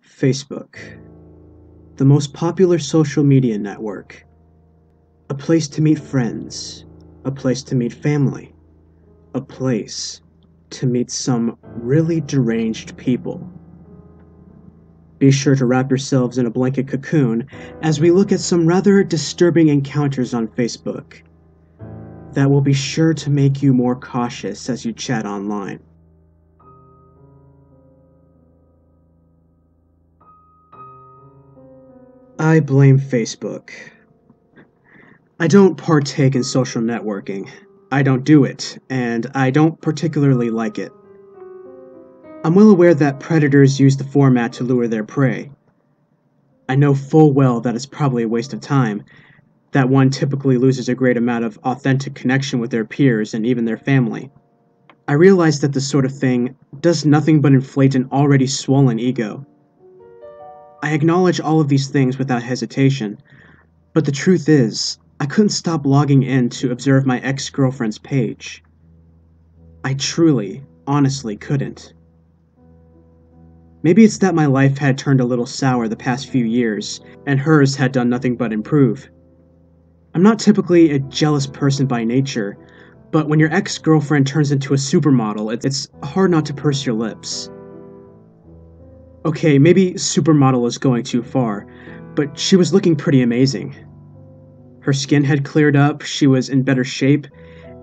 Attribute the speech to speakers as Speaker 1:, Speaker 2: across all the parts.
Speaker 1: Facebook, the most popular social media network. A place to meet friends, a place to meet family, a place to meet some really deranged people. Be sure to wrap yourselves in a blanket cocoon as we look at some rather disturbing encounters on Facebook that will be sure to make you more cautious as you chat online. I blame Facebook. I don't partake in social networking. I don't do it, and I don't particularly like it. I'm well aware that predators use the format to lure their prey. I know full well that it's probably a waste of time, that one typically loses a great amount of authentic connection with their peers and even their family. I realize that this sort of thing does nothing but inflate an already swollen ego. I acknowledge all of these things without hesitation, but the truth is, I couldn't stop logging in to observe my ex-girlfriend's page. I truly, honestly couldn't. Maybe it's that my life had turned a little sour the past few years, and hers had done nothing but improve. I'm not typically a jealous person by nature, but when your ex-girlfriend turns into a supermodel, it's hard not to purse your lips. Okay, maybe supermodel is going too far, but she was looking pretty amazing. Her skin had cleared up, she was in better shape,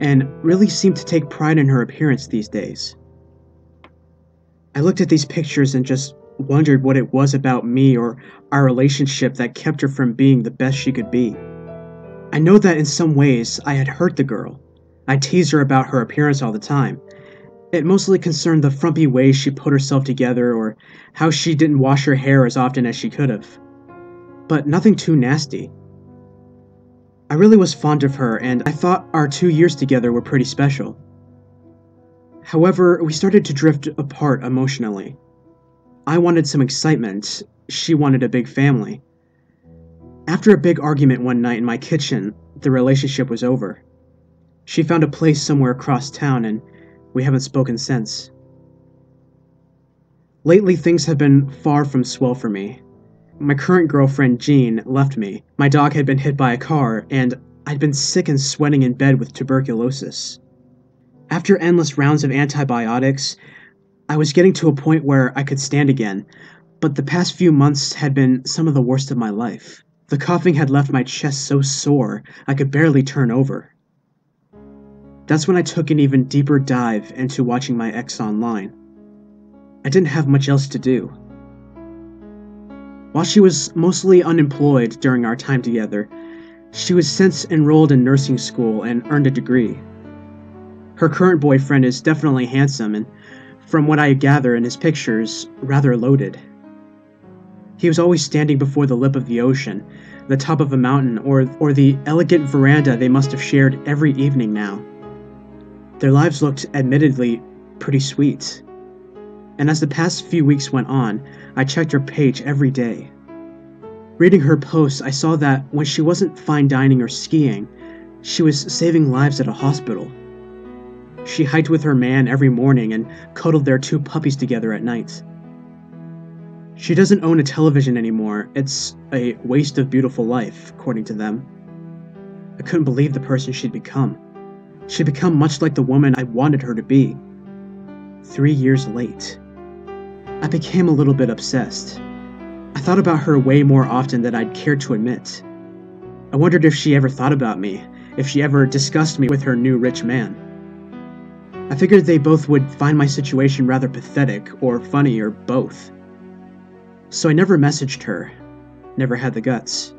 Speaker 1: and really seemed to take pride in her appearance these days. I looked at these pictures and just wondered what it was about me or our relationship that kept her from being the best she could be. I know that in some ways I had hurt the girl. I teased her about her appearance all the time. It mostly concerned the frumpy way she put herself together or how she didn't wash her hair as often as she could have. But nothing too nasty. I really was fond of her, and I thought our 2 years together were pretty special. However, we started to drift apart emotionally. I wanted some excitement, she wanted a big family. After a big argument one night in my kitchen, the relationship was over. She found a place somewhere across town, and we haven't spoken since. Lately, things have been far from swell for me. My current girlfriend, Jean, left me. My dog had been hit by a car, and I'd been sick and sweating in bed with tuberculosis. After endless rounds of antibiotics, I was getting to a point where I could stand again, but the past few months had been some of the worst of my life. The coughing had left my chest so sore, I could barely turn over. That's when I took an even deeper dive into watching my ex online. I didn't have much else to do. While she was mostly unemployed during our time together, she was since enrolled in nursing school and earned a degree. Her current boyfriend is definitely handsome and, from what I gather in his pictures, rather loaded. He was always standing before the lip of the ocean, the top of a mountain, or the elegant veranda they must have shared every evening now. Their lives looked admittedly pretty sweet. And as the past few weeks went on, I checked her page every day. Reading her posts, I saw that when she wasn't fine dining or skiing, she was saving lives at a hospital. She hiked with her man every morning and cuddled their 2 puppies together at night. She doesn't own a television anymore. It's a waste of beautiful life, according to them. I couldn't believe the person she'd become. She'd become much like the woman I wanted her to be. 3 years late. I became a little bit obsessed. I thought about her way more often than I'd cared to admit. I wondered if she ever thought about me, if she ever discussed me with her new rich man. I figured they both would find my situation rather pathetic, or funny, or both. So I never messaged her, never had the guts.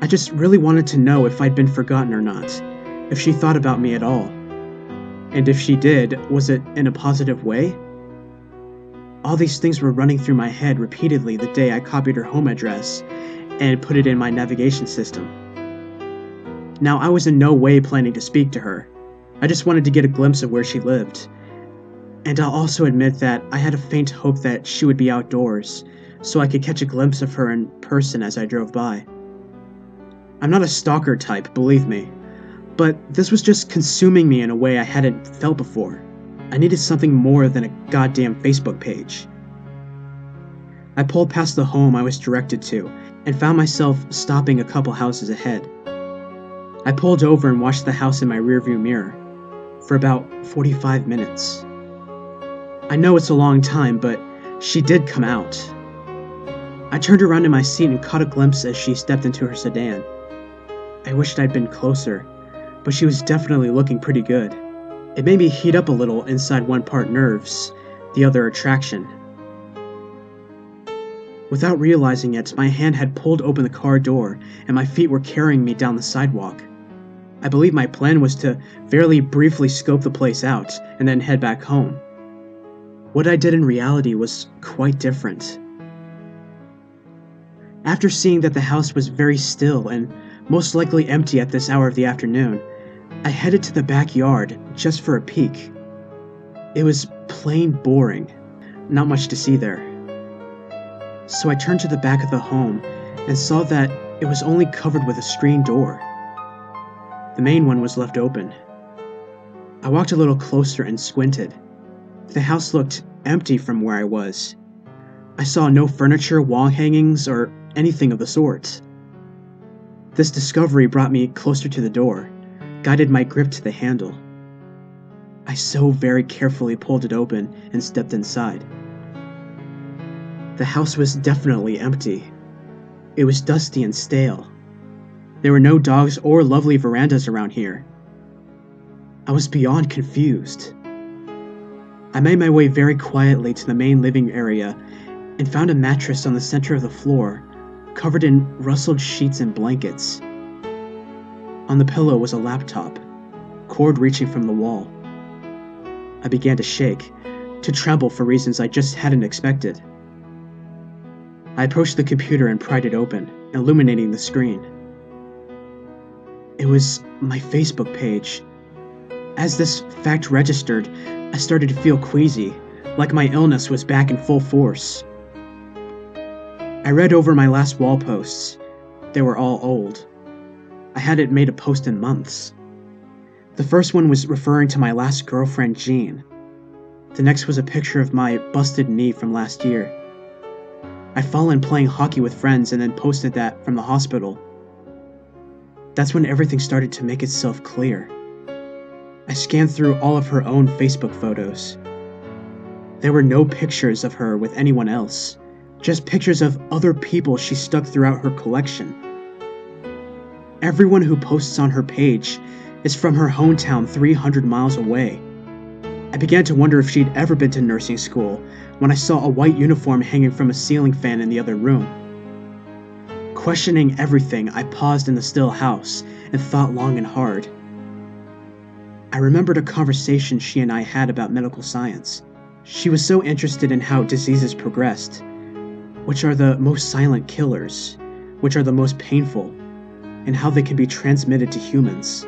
Speaker 1: I just really wanted to know if I'd been forgotten or not, if she thought about me at all. And if she did, was it in a positive way? All these things were running through my head repeatedly the day I copied her home address and put it in my navigation system. Now, I was in no way planning to speak to her. I just wanted to get a glimpse of where she lived. And I'll also admit that I had a faint hope that she would be outdoors, so I could catch a glimpse of her in person as I drove by. I'm not a stalker type, believe me, but this was just consuming me in a way I hadn't felt before. I needed something more than a goddamn Facebook page. I pulled past the home I was directed to and found myself stopping a couple houses ahead. I pulled over and watched the house in my rearview mirror for about 45 minutes. I know it's a long time, but she did come out. I turned around in my seat and caught a glimpse as she stepped into her sedan. I wished I'd been closer, but she was definitely looking pretty good. It made me heat up a little inside, one part nerves, the other attraction. Without realizing it, my hand had pulled open the car door and my feet were carrying me down the sidewalk. I believe my plan was to fairly briefly scope the place out and then head back home. What I did in reality was quite different. After seeing that the house was very still and most likely empty at this hour of the afternoon, I headed to the backyard just for a peek. It was plain boring, not much to see there. So I turned to the back of the home and saw that it was only covered with a screen door. The main one was left open. I walked a little closer and squinted. The house looked empty from where I was. I saw no furniture, wall hangings, or anything of the sort. This discovery brought me closer to the door, guided my grip to the handle. I so very carefully pulled it open and stepped inside. The house was definitely empty. It was dusty and stale. There were no dogs or lovely verandas around here. I was beyond confused. I made my way very quietly to the main living area and found a mattress on the center of the floor, covered in rustled sheets and blankets. On the pillow was a laptop, cord reaching from the wall. I began to shake, to tremble for reasons I just hadn't expected. I approached the computer and pried it open, illuminating the screen. It was my Facebook page. As this fact registered, I started to feel queasy, like my illness was back in full force. I read over my last wall posts. They were all old. I hadn't made a post in months. The first one was referring to my last girlfriend, Jean. The next was a picture of my busted knee from last year. I'd fallen playing hockey with friends and then posted that from the hospital. That's when everything started to make itself clear. I scanned through all of her own Facebook photos. There were no pictures of her with anyone else, just pictures of other people she stuck throughout her collection. Everyone who posts on her page is from her hometown 300 miles away. I began to wonder if she'd ever been to nursing school when I saw a white uniform hanging from a ceiling fan in the other room. Questioning everything, I paused in the still house and thought long and hard. I remembered a conversation she and I had about medical science. She was so interested in how diseases progressed, which are the most silent killers, which are the most painful, and how they can be transmitted to humans.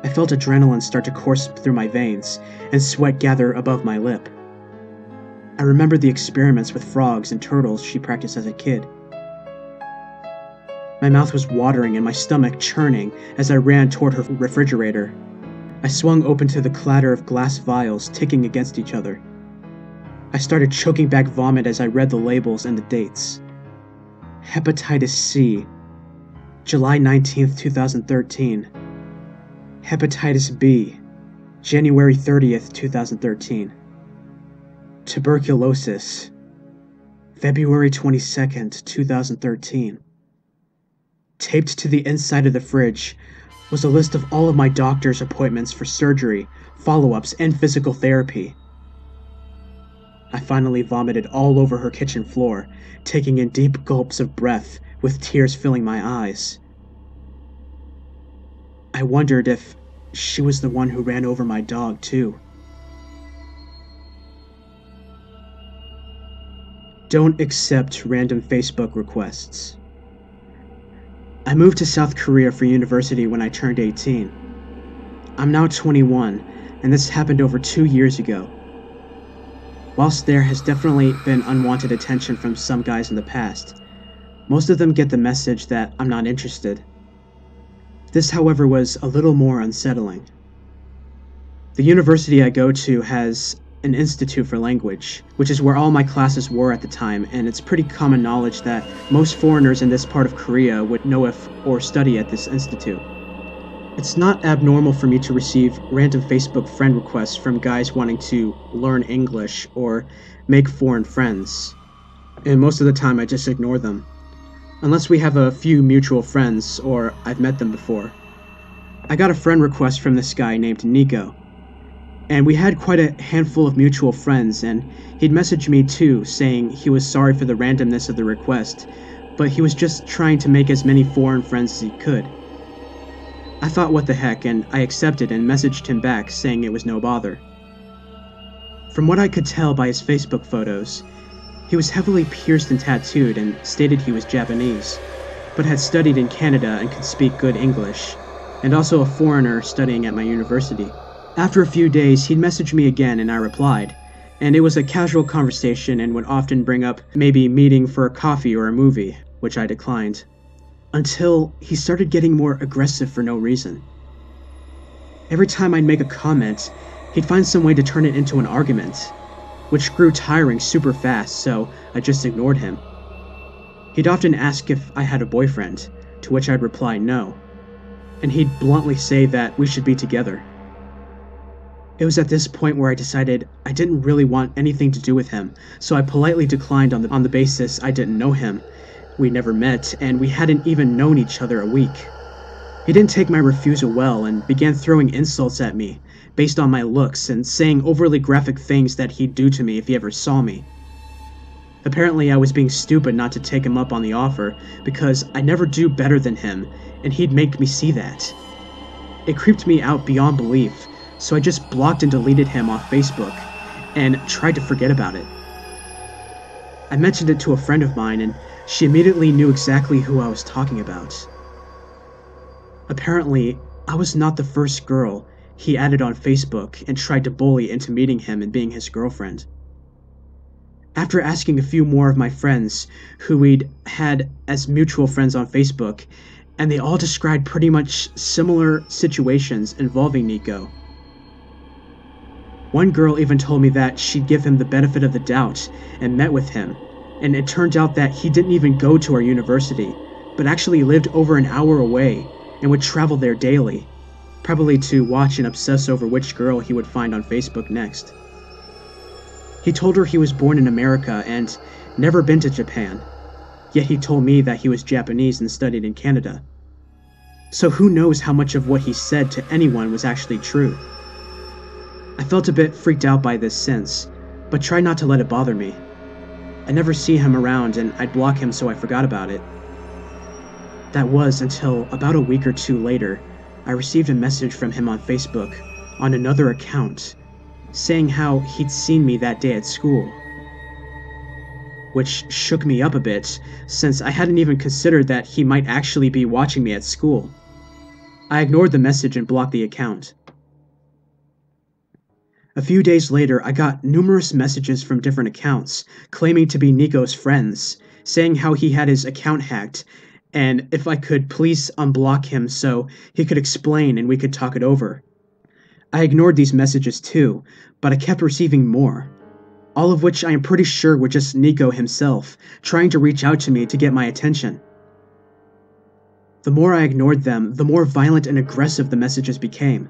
Speaker 1: I felt adrenaline start to course through my veins and sweat gather above my lip. I remembered the experiments with frogs and turtles she practiced as a kid. My mouth was watering and my stomach churning as I ran toward her refrigerator. I swung open to the clatter of glass vials ticking against each other. I started choking back vomit as I read the labels and the dates. Hepatitis C, July 19th, 2013. Hepatitis B, January 30th, 2013. Tuberculosis, February 22nd, 2013. Taped to the inside of the fridge was a list of all of my doctor's appointments for surgery, follow-ups, and physical therapy. I finally vomited all over her kitchen floor, taking in deep gulps of breath with tears filling my eyes. I wondered if she was the one who ran over my dog, too. Don't accept random Facebook requests. I moved to South Korea for university when I turned 18. I'm now 21, and this happened over 2 years ago. Whilst there has definitely been unwanted attention from some guys in the past, most of them get the message that I'm not interested. This, however, was a little more unsettling. The university I go to has an institute for language, which is where all my classes were at the time, and it's pretty common knowledge that most foreigners in this part of Korea would know or study at this institute. It's not abnormal for me to receive random Facebook friend requests from guys wanting to learn English or make foreign friends, and most of the time I just ignore them, unless we have a few mutual friends or I've met them before. I got a friend request from this guy named Nico, and we had quite a handful of mutual friends, and he'd messaged me too, saying he was sorry for the randomness of the request, but he was just trying to make as many foreign friends as he could. I thought what the heck, and I accepted and messaged him back saying it was no bother. From what I could tell by his Facebook photos, he was heavily pierced and tattooed and stated he was Japanese, but had studied in Canada and could speak good English, and also a foreigner studying at my university. After a few days, he'd message me again and I replied, and it was a casual conversation and would often bring up maybe meeting for a coffee or a movie, which I declined. Until he started getting more aggressive for no reason. Every time I'd make a comment, he'd find some way to turn it into an argument, which grew tiring super fast, so I just ignored him. He'd often ask if I had a boyfriend, to which I'd reply no, and he'd bluntly say that we should be together. It was at this point where I decided I didn't really want anything to do with him, so I politely declined on the basis I didn't know him. We never met, and we hadn't even known each other a week. He didn't take my refusal well and began throwing insults at me, based on my looks, and saying overly graphic things that he'd do to me if he ever saw me. Apparently I was being stupid not to take him up on the offer, because I never do better than him, and he'd make me see that. It creeped me out beyond belief, so I just blocked and deleted him off Facebook, and tried to forget about it. I mentioned it to a friend of mine, and she immediately knew exactly who I was talking about. Apparently, I was not the first girl he added on Facebook and tried to bully into meeting him and being his girlfriend. After asking a few more of my friends who we'd had as mutual friends on Facebook, and they all described pretty much similar situations involving Nico. One girl even told me that she'd give him the benefit of the doubt and met with him, and it turned out that he didn't even go to our university, but actually lived over an hour away and would travel there daily, probably to watch and obsess over which girl he would find on Facebook next. He told her he was born in America and never been to Japan, yet he told me that he was Japanese and studied in Canada. So who knows how much of what he said to anyone was actually true. I felt a bit freaked out by this since, but tried not to let it bother me. I never see him around and I'd block him so I forgot about it. That was until about a week or two later, I received a message from him on Facebook, on another account, saying how he'd seen me that day at school. Which shook me up a bit, since I hadn't even considered that he might actually be watching me at school. I ignored the message and blocked the account. A few days later, I got numerous messages from different accounts, claiming to be Nico's friends, saying how he had his account hacked, and if I could please unblock him so he could explain and we could talk it over. I ignored these messages too, but I kept receiving more, all of which I am pretty sure were just Nico himself, trying to reach out to me to get my attention. The more I ignored them, the more violent and aggressive the messages became.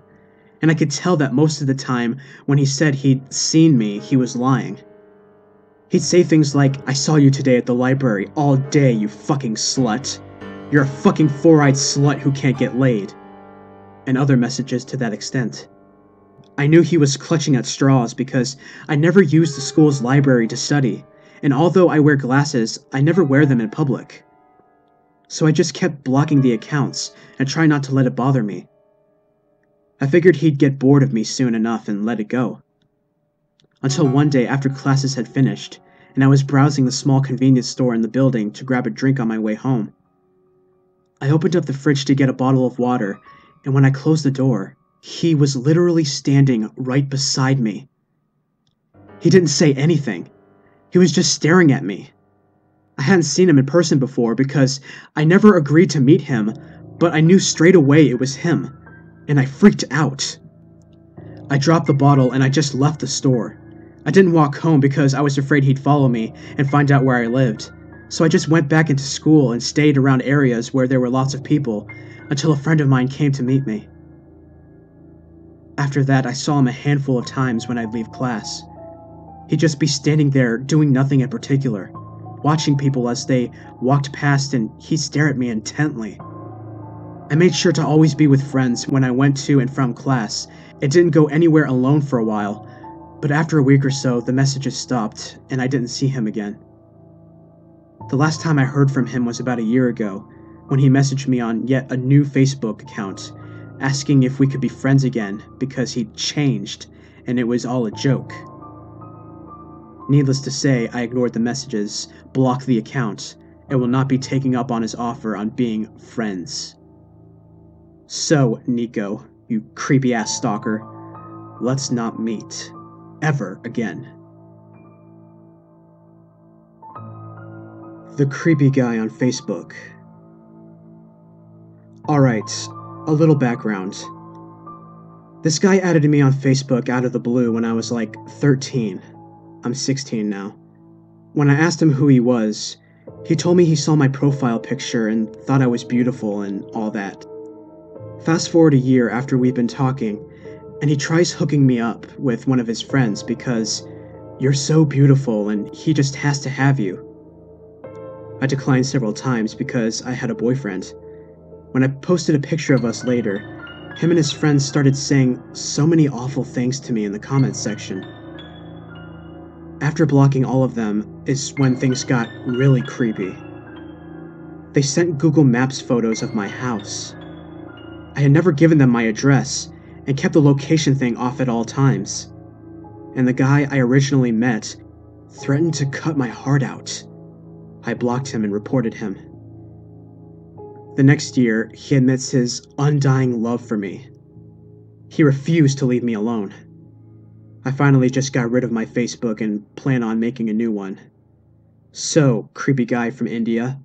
Speaker 1: And I could tell that most of the time, when he said he'd seen me, he was lying. He'd say things like, "I saw you today at the library, all day, you fucking slut. You're a fucking four-eyed slut who can't get laid." And other messages to that extent. I knew he was clutching at straws because I never used the school's library to study, and although I wear glasses, I never wear them in public. So I just kept blocking the accounts and try not to let it bother me. I figured he'd get bored of me soon enough and let it go. Until one day after classes had finished, and I was browsing the small convenience store in the building to grab a drink on my way home. I opened up the fridge to get a bottle of water, and when I closed the door, he was literally standing right beside me. He didn't say anything. He was just staring at me. I hadn't seen him in person before because I never agreed to meet him, but I knew straight away it was him, and I freaked out. I dropped the bottle and I just left the store, I didn't walk home because I was afraid he'd follow me and find out where I lived. So I just went back into school and stayed around areas where there were lots of people until a friend of mine came to meet me. After that, I saw him a handful of times when I'd leave class. He'd just be standing there doing nothing in particular, watching people as they walked past, and he'd stare at me intently. I made sure to always be with friends when I went to and from class. It didn't go anywhere alone for a while, but after a week or so, the messages stopped, and I didn't see him again. The last time I heard from him was about a year ago, when he messaged me on yet a new Facebook account, asking if we could be friends again because he'd changed, and it was all a joke. Needless to say, I ignored the messages, blocked the account, and will not be taking up on his offer on being friends. So, Nico, you creepy-ass stalker, let's not meet. Ever again. The creepy guy on Facebook. Alright, a little background. This guy added me on Facebook out of the blue when I was like 13. I'm 16 now. When I asked him who he was, he told me he saw my profile picture and thought I was beautiful and all that. Fast forward a year after we've been talking, and he tries hooking me up with one of his friends because you're so beautiful and he just has to have you. I declined several times because I had a boyfriend. When I posted a picture of us later, him and his friends started saying so many awful things to me in the comments section. After blocking all of them is when things got really creepy. They sent Google Maps photos of my house. I had never given them my address and kept the location thing off at all times. And the guy I originally met threatened to cut my heart out. I blocked him and reported him. The next year, he admits his undying love for me. He refused to leave me alone. I finally just got rid of my Facebook and plan on making a new one. So, creepy guy from India,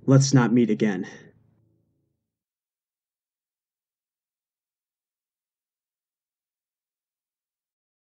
Speaker 1: let's not meet again.